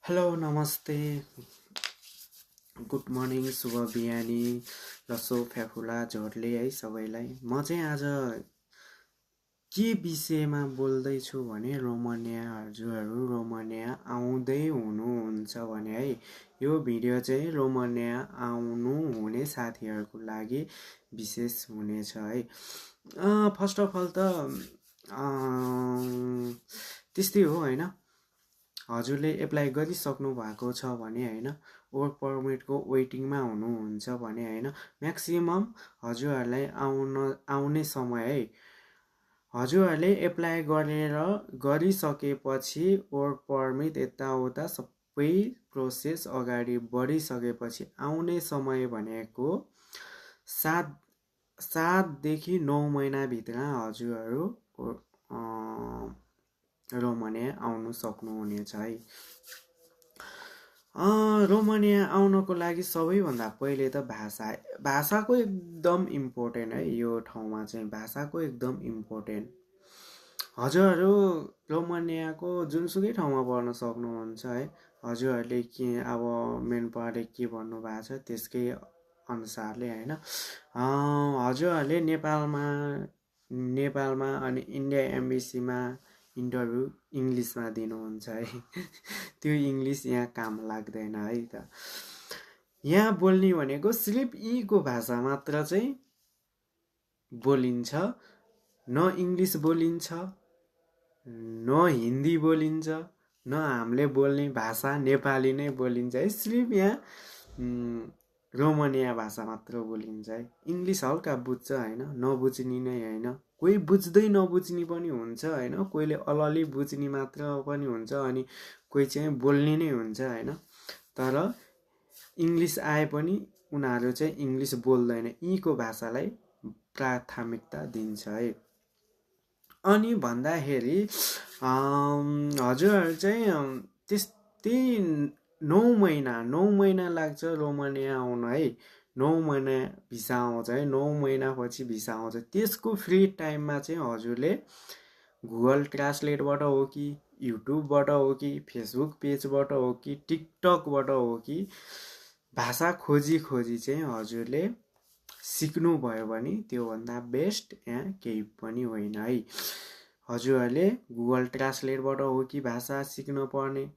Hello नमस्ते good morning शुभ बिहानी रसो फ्याफुला झोरले है सबैलाई। म चाहिँ आज के विषयमा बोल्दैछु भने रोमानिया हजुरहरू रोमानिया आउँदै हुनुहुन्छ भने है यो भिडियो चाहिँ रोमानिया आउनु हुने साथीहरूको लागि विशेष हुनेछ है। फर्स्ट अफ अल त त्यस्तै हो हैन। हजुरले एप्लाई गरिसक्नु भएको छ भने हैन वर्क पर्मिटको वेटिङमा हुनुहुन्छ भने हैन म्याक्सिमम हजुरहरूलाई आउने समय है हजुरहरूले एप्लाई गरिसकेपछि वर्क पर्मिट यताउता सबै प्रोसेस अगाडि बढिसकेपछि आउने समय भनेको 7 देखि 9 महिनाभित्र हजुरहरू रोमानिया आउनु सक्नुहुनेछ है। रोमानिया आउनको लागि सबैभन्दा पहिले त भाषाको एकदम इम्पोर्टेन्ट है। यो ठाउँमा चाहिँ भाषाको एकदम इम्पोर्टेन्ट। हजुरहरू रोमानियाको जुनसुकै ठाउँमा पढ्न सक्नुहुन्छ है। हजुरहरूले के अब मेन पावरले के भन्नुभएको छ त्यसकै अनुसारले हैन हजुरहरूले नेपालमा अनि इन्डिया एम्बेसीमा इन्टरभ्यू इङ्ग्लिसमा दिनुहुन्छ है। त्यो इङ्ग्लिस यहाँ काम लाग्दैन है त। यहाँ बोल्ने भनेको सिर्फ यीको भाषा मात्र चाहिँ बोलिन्छ। न इङ्ग्लिस बोलिन्छ न हिन्दी बोलिन्छ न हामीले बोल्ने भाषा नेपाली नै बोलिन्छ है। सिर्फ यहाँ रोमानिया भाषा मात्र बोलिन्छ है। इङ्ग्लिस हल्का बुझ्छ हैन नबुझ्ने नै हैन। कोही बुझ्दै नबुझ्ने पनि हुन्छ हैन। कोहीले अलि बुझ्ने मात्र पनि हुन्छ अनि कोही चाहिँ बोल्ने नै हुन्छ हैन। तर इङ्ग्लिस आए पनि उनीहरू चाहिँ इङ्ग्लिस बोल्दैन यीको भाषालाई प्राथमिकता दिन्छ है। अनि भन्दाखेरि हजुरहरू चाहिँ त्यस्तै 9 महिना लाग्छ रोमानिया आउन है। 9 महिना भिसा आउँछ है। 9 महिनापछि भिसा आउँछ। त्यसको फ्री टाइममा चाहिँ हजुरले गुगल ट्रान्सलेटबाट हो कि युट्युबबाट हो कि फेसबुक पेजबाट हो कि टिकटकबाट हो कि भाषा खोजी चाहिँ हजुरले सिक्नुभयो भने त्योभन्दा बेस्ट यहाँ केही पनि होइन है। हजुरहरूले गुगल ट्रान्सलेटबाट हो कि भाषा सिक्न पर्ने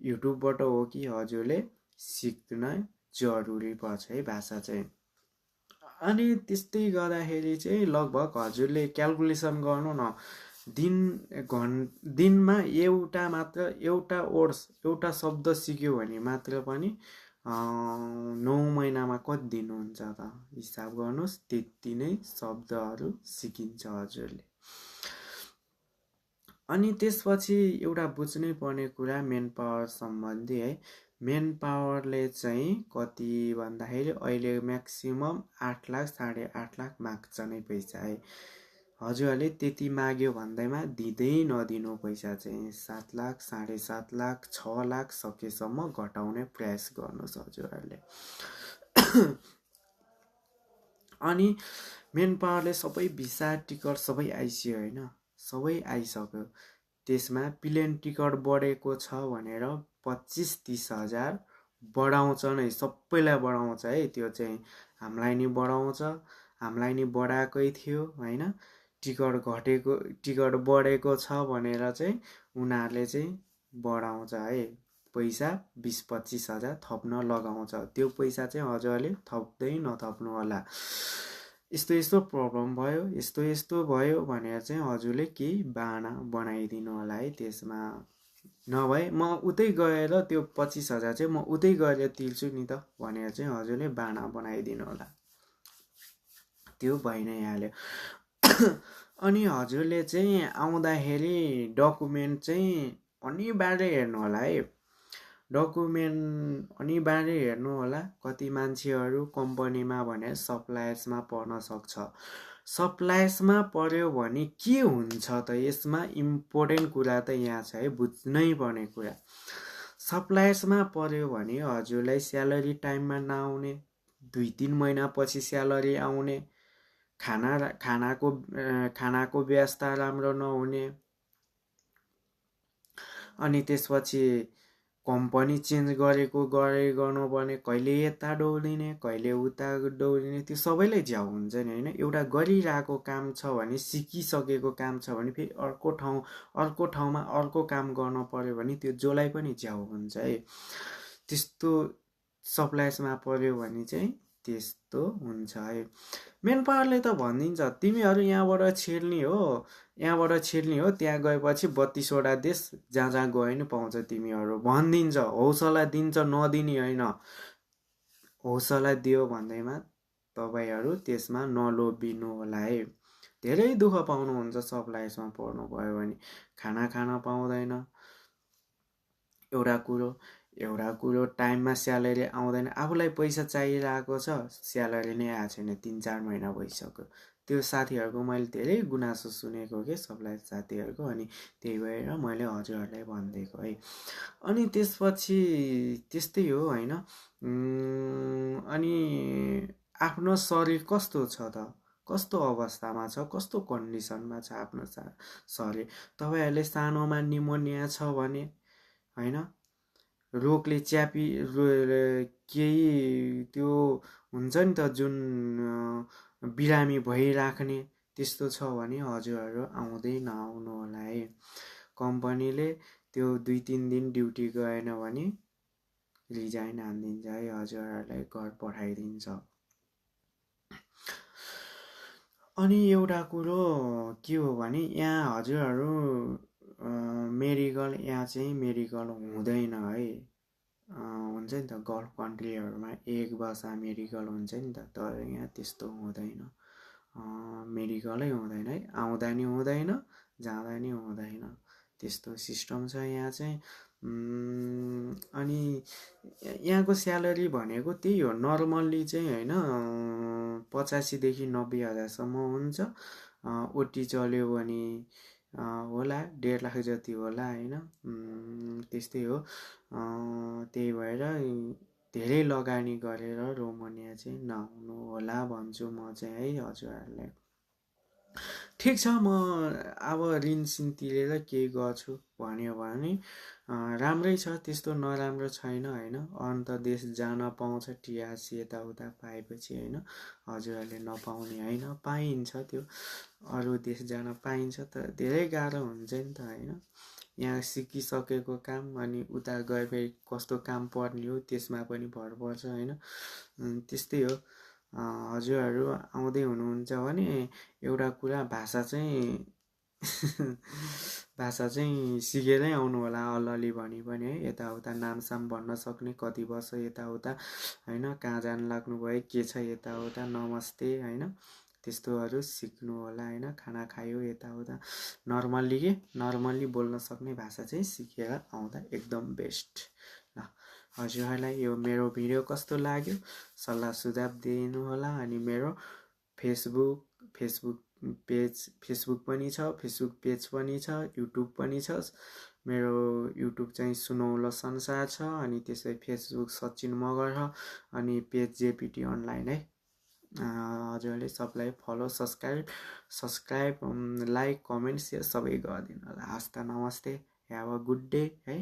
युट्युबबाट हो कि हजुरले सिक्न जरुरी पर्छ है भाषा चाहिँ। अनि त्यस्तै गर्दाखेरि चाहिँ लगभग हजुरले क्यालकुलेसन गर्नु न दिनमा एउटा वर्ड्स एउटा शब्द सिक्यो भने मात्र पनि 9 महिनामा कति दिन हुन्छ त हिसाब गर्नुहोस्। त्यति नै शब्दहरू सिकिन्छ हजुरले। अनि त्यसपछि एउटा बुझ्नै पर्ने कुरा मेन पावर सम्बन्धी है। मेन पावरले चाहिँ कति भन्दाखेरि अहिले म्याक्सिमम 8 लाख 8.5 लाख माग्छ नै पैसा है। हजुरहरूले त्यति माग्यो भन्दैमा दिँदै नदिनु पैसा चाहिँ 7 लाख 7.5 लाख 6 लाख सकेसम्म घटाउने प्रयास गर्नुहोस् हजुरहरूले। अनि मेन पावरले सबै भिसा टिकट सबै आइसक्यो होइन सबै आइसक्यो। त्यसमा प्लेन टिकट बढेको छ भनेर 25-30 हजार बढाउँछ नै सबैलाई बढाउँछ है। त्यो चाहिँ हामीलाई नि बढाउँछ हामीलाई नि बढाएकै थियो होइन। टिकट बढेको छ भनेर चाहिँ उनीहरूले चाहिँ बढाउँछ है। पैसा 20-25 हजार थप्न लगाउँछ। त्यो पैसा चाहिँ हजुरहरूले थप्दै नथप्नु होला। यस्तो प्रब्लम भयो यस्तो भयो भनेर चाहिँ हजुरले केही बाहना बनाइदिनु होला है। त्यसमा नभए म उतै गएर त्यो 25 हजार चाहिँ म उतै गएर तिर्छु नि त भनेर चाहिँ हजुरले बाहना बनाइदिनु होला। त्यो भइ नै हाल्यो। अनि हजुरले चाहिँ आउँदाखेरि डकुमेन्ट चाहिँ अनिवार्य हेर्नु होला है। डकुमेन्ट अनिवार्य हेर्नु होला। कति मान्छेहरू कम्पनीमा भने सप्लायर्समा पर्न सक्छ। सप्लायर्समा पर्यो भने के हुन्छ त यसमा इम्पोर्टेन्ट कुरा त यहाँ छ है बुझ्नै पर्ने कुरा। सप्लायर्समा पर्यो भने हजुरलाई स्यालेरी टाइममा नआउने 2-3 महिनापछि स्यालेरी आउने खानाको व्यवस्था राम्रो नहुने अनि त्यसपछि कम्पनी चेन्ज गर्नुपर्ने, कहिले यता डोलिने कहिले उता डोलिने, त्यो सबैलाई झ्याउ हुन्छ नि होइन। एउटा गरिरहेको काम छ भने, सिकिसकेको काम छ भने फेरि अर्को ठाउँमा अर्को काम गर्न पर्यो भने त्यो जसलाई पनि झ्याउ हुन्छ है। त्यस्तो सप्लायर्समा पर्यो भने चाहिँ त्यस्तो हुन्छ है। मेन पावरले त भनिदिन्छ तिमीहरू यहाँबाट छिर्ने हो, त्यहाँ गएपछि 32वटा देश जहाँ जहाँ गयो नि पाउँछ तिमीहरू भनिदिन्छ, हौसला दिन्छ, नदिने होइन। हौसला दियो भन्दैमा तपाईँहरू त्यसमा नलोभिनु होला है। धेरै दुःख पाउनुहुन्छ सप्लायर्समा पर्नु गयो भने। खाना खान पाउँदैन, एउटा कुरो टाइममा स्यालेरी आउँदैन। आफूलाई पैसा चाहिरहेको छ, स्यालेरी नै आएको छैन, 3-4 महिना भइसक्यो। त्यो साथीहरूको मैले धेरै गुनासो सुनेको के सप्लायर साथीहरूको, अनि त्यही भएर मैले हजुरहरूलाई भनिदिएको है। अनि त्यसपछि त्यस्तै हो होइन। अनि आफ्नो शरीर कस्तो छ त, कस्तो अवस्थामा छ, कस्तो कन्डिसनमा छ आफ्नो शरीर। तपाईँहरूले सानोमा निमोनिया छ भने होइन, रोगले केही त्यो हुन्छ नि त जुन बिरामी भइराख्ने, त्यस्तो छ भने हजुरहरू आउँदै नआउनु होला है। कम्पनीले त्यो 2-3 दिन ड्युटी गएन भने रिजाइन हानिदिन्छ है, हजुरहरूलाई घर पठाइदिन्छ। अनि एउटा कुरो के हो भने यहाँ हजुरहरू मेडिकल यहाँ चाहिँ मेडिकल हुँदैन है। हुन्छ नि त गल्फ कन्ट्रीहरूमा 1 वर्ष मेडिकल हुन्छ नि त, तर यहाँ त्यस्तो हुँदैन। मेडिकलै हुँदैन है, आउँदा नि हुँदैन, जाँदा नि हुँदैन, त्यस्तो सिस्टम छ यहाँ चाहिँ। अनि यहाँको स्यालेरी भनेको त्यही हो, नर्मल्ली चाहिँ होइन 85 देखि 90 हजारसम्म हुन्छ। ओटी चल्यो भने होला 1.5 लाख जति होला होइन, त्यस्तै हो। त्यही भएर धेरै लगानी गरेर रोमानिया चाहिँ नआउनु होला भन्छु म चाहिँ है हजुरहरूलाई। ठिक छ, म अब ऋण सिन तिरेर केही गर्छु भन्यो भने राम्रै छ, त्यस्तो नराम्रो छैन होइन। अन्त देश जान पाउँछ, टिआरसी यताउता पाएपछि होइन। हजुरहरूले नपाउने होइन, पाइन्छ, त्यो अरू देश जान पाइन्छ, तर धेरै गाह्रो हुन्छ नि त होइन। यहाँ सिकिसकेको काम अनि उता गएपछि कस्तो काम पर्ने हो त्यसमा पनि भर पर्छ होइन। त्यस्तै हो। हजुरहरू आउँदै हुनुहुन्छ भने एउटा कुरा भाषा चाहिँ सिकेरै आउनु होला, अलिअलि भनी पनि है। यताउता नामसाम भन्न सक्ने, कति वर्ष यताउता होइन, कहाँ जानु लाग्नुभयो, के छ यताउता, नमस्ते होइन, त्यस्तोहरू सिक्नु होला होइन। खाना खायो यताउता, नर्मल्ली बोल्न सक्ने भाषा चाहिँ सिकेर आउँदा एकदम बेस्ट। ल हजुरहरूलाई यो मेरो भिडियो कस्तो लाग्यो सल्लाह सुझाव दिनु होला। अनि मेरो फेसबुक पनि छ, फेसबुक पेज पनि छ, युट्युब पनि छ। मेरो युट्युब चाहिँ सुनौलो संसार छ, अनि त्यसै फेसबुक सचिन मगर छ, अनि पेज जेपिटी अनलाइन है। हजुरहरूले सबलाई follow subscribe like comment share सबै गरिदिनु होला। हस् त, नमस्ते, ह्याभ अ गुड डे है।